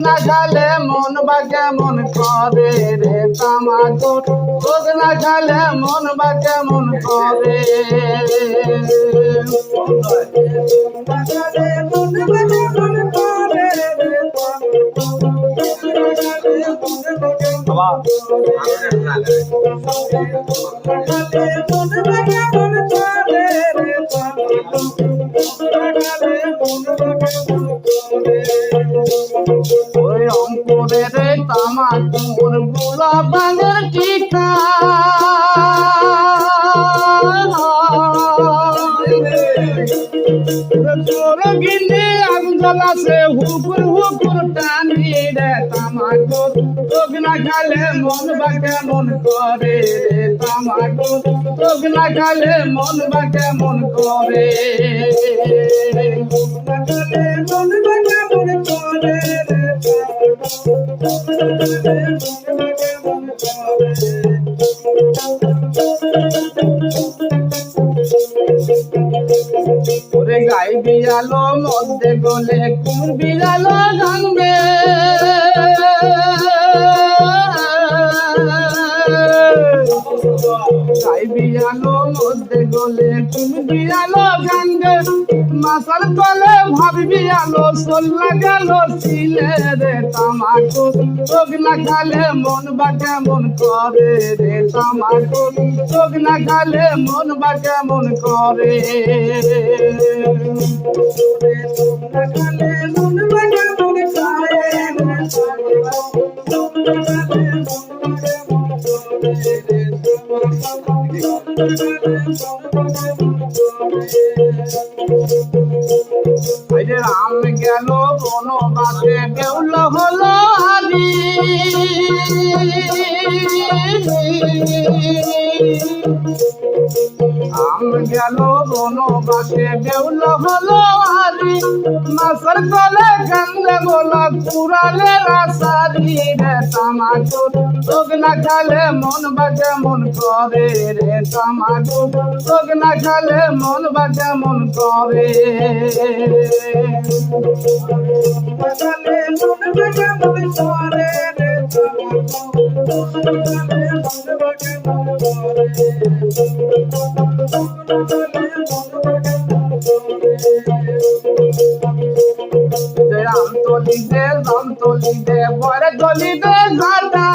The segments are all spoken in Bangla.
না খালে মন বা কেমন করে রে তামাকু তোক না খালে মন বা কেমন করে ওই অঙ্কুরের তামাকুর গুলা বাঙের টিকা গিন্নি আগুন জ্বলাছে হুকুর হুকুর টানি রে তামাকুর তোক না খালে মন বা কেমন করে রে তামাকুর তোক না খালে মন বা কেমন করে মন বা কেমন করে ওরে গাই বিয়ালো মধ্যে গলে কোন বিয়ালো জানবে গাই বিয়ালো মধ্যে গলে কোন বিয়ালো জানবে মাসার তলে ভাববি আলো সোল্লা গেল ছিলে রে তামাকু তোক না খালে মন বা কেমন করে রে তামাকু তোক না খালে মন বা কেমন করে মন বা কেমন করে রাম গেল বনবাসে বেউল হলো হারি রাম গেল বনবাসে বেউল হলো হারি মাসর তলে কান্দে বলা কুড়ালে রাসারি রে তামাকু তোক না খালে মন বা কেমন করে রে তামাকু তোক না খালে মন বা কেমন করে রামতলি দে বরে গলি দে ঘাটা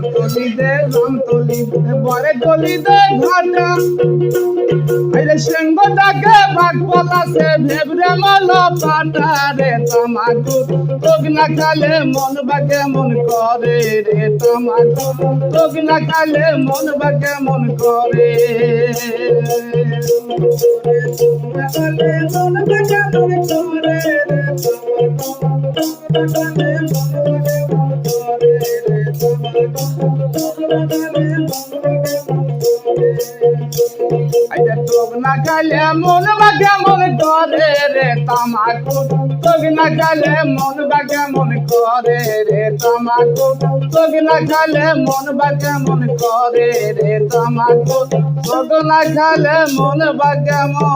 রামতলি দে বরে গলি দে ঘাটা সিংহ ডাকে ভাগ পলাশে ভেবরে মল পাটা রে তামাকু তোক না খালে মন বা কেমন করে রে তামাকু তোক না খালে মন বা কেমন করে মন বা কেমন করে তোক না খালে মন বা কেমন করে রে তামাকু তোক না খালে মন বা কেমন করে রে তামাকু তোক না খালে মন বা কেমন করে রে তামাকু তোক না খালে মন বা কেমন